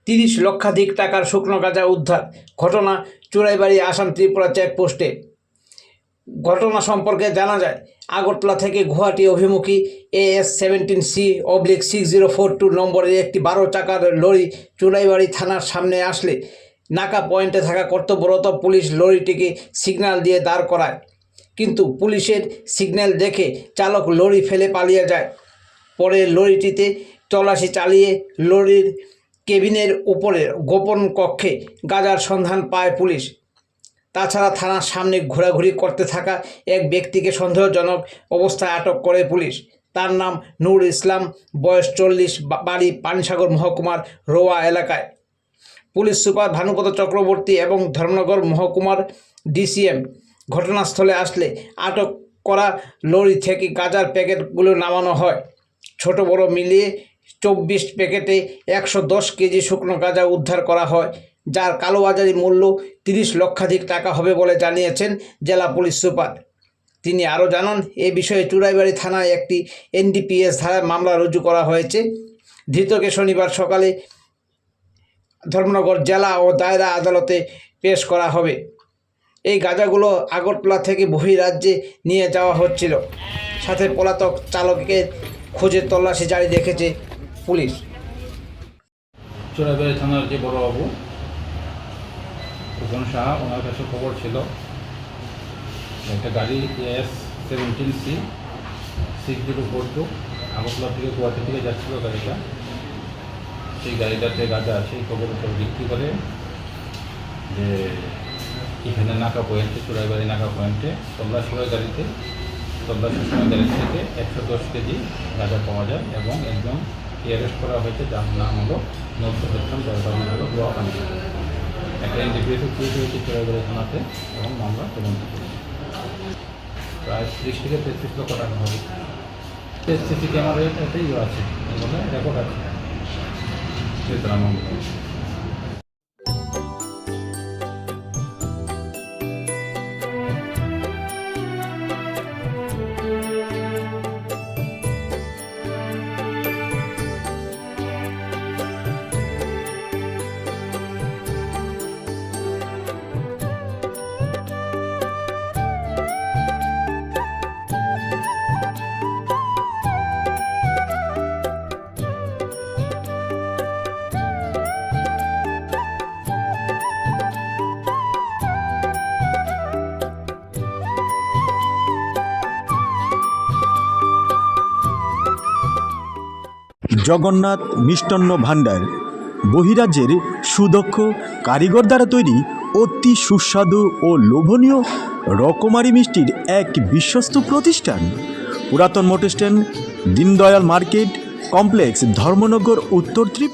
30 লক্ষাধিক টাকার শুকনো গাঁজা উদ্ধার। ঘটনা চুরাইবাড়ি আসাম ত্রিপুরা চেকপোস্টে। ঘটনা সম্পর্কে জানা যায়, আগরতলা থেকে গুয়াহাটি অভিমুখী AS-17C/6042 নম্বরের একটি 12 চাকার লরি চুরাইবাড়ি থানার সামনে আসলে নাকা পয়েন্টে থাকা কর্তব্যরত পুলিশ লরিটিকে সিগন্যাল দিয়ে দাঁড় করায়, কিন্তু পুলিশের সিগন্যাল দেখে চালক লরি ফেলে পালিয়ে যায়। পরে লরিটিতে তল্লাশি চালিয়ে লরির কেবিনের উপরের গোপন কক্ষে গাঁজার সন্ধান পায় পুলিশ। তাছাড়া থানার সামনে ঘোরাঘুরি করতে থাকা এক ব্যক্তিকে সন্দেহজনক অবস্থায় আটক করে পুলিশ। তার নাম নূর ইসলাম, বয়স 40, বাড়ি পানিসাগর মহকুমার রোয়া এলাকায়। পুলিশ সুপার ভানুপদ চক্রবর্তী এবং ধর্মনগর মহকুমার DCM ঘটনাস্থলে আসলে আটক করা লরি থেকে গাঁজার প্যাকেটগুলো নামানো হয়। ছোট বড় মিলিয়ে 24 প্যাকেটে 110 কেজি শুকনো গাঁজা উদ্ধার করা হয়, যার কালোবাজারি মূল্য 30 লক্ষাধিক টাকা হবে বলে জানিয়েছেন জেলা পুলিশ সুপার। তিনি আরও জানান, এ বিষয়ে চুরাইবাড়ি থানায় একটি NDPS ধারায় মামলা রুজু করা হয়েছে। ধৃতকে শনিবার সকালে ধর্মনগর জেলা ও দায়রা আদালতে পেশ করা হবে। এই গাঁজাগুলো আগরতলা থেকে বহিরাজ্যে নিয়ে যাওয়া হচ্ছিল। সাথে পলাতক চালকের খোঁজে তল্লাশি জারি রেখেছে পুলিশ। চুরাইবাড়ি থানার যে বড়বাবু ভূষণ সাহা, ওনার কাছে খবর ছিল একটা গাড়ি AS-17C/6042 আগরতলা থেকে গুয়াহাটি থেকে যাচ্ছিল গাড়িটা। সেই গাড়িটাতে গাঁজা, সেই খবর উপর ভিত্তি করে যে এখানে নাকা পয়েন্টে, চুরাইবাড়ি নাকা পয়েন্টে তল্লাশি হয় গাড়িতে। তল্লাশির সময় গাড়ি থেকে 110 কেজি গাঁজা পাওয়া যায় এবং একজন অ্যারেস্ট করা হয়েছে, যার নাম হলো নজরুল, যার বাড়ি হলো গুয়াহাটি। একটা NDPS কেস হয়েছে চুরাইবাড়ি থানাতে এবং মামলা তদন্ত করেছে। প্রায় 30 থেকে 33 লক্ষ টাকা হবে। CCTV ক্যামেরায় এটাই আছে, এগুলো রেকর্ড আছে। সেটা মামলা জগন্নাথ মিষ্টান্ন ভাণ্ডার বহিরাজ্যের সুদক্ষ কারিগর দ্বারা তৈরি অতি সুস্বাদু ও লোভনীয় রকমারি মিষ্টির এক বিশ্বস্ত প্রতিষ্ঠান। পুরাতন motor stand, Deendayal market complex, Dharmanagar, উত্তর ত্রিপুরা।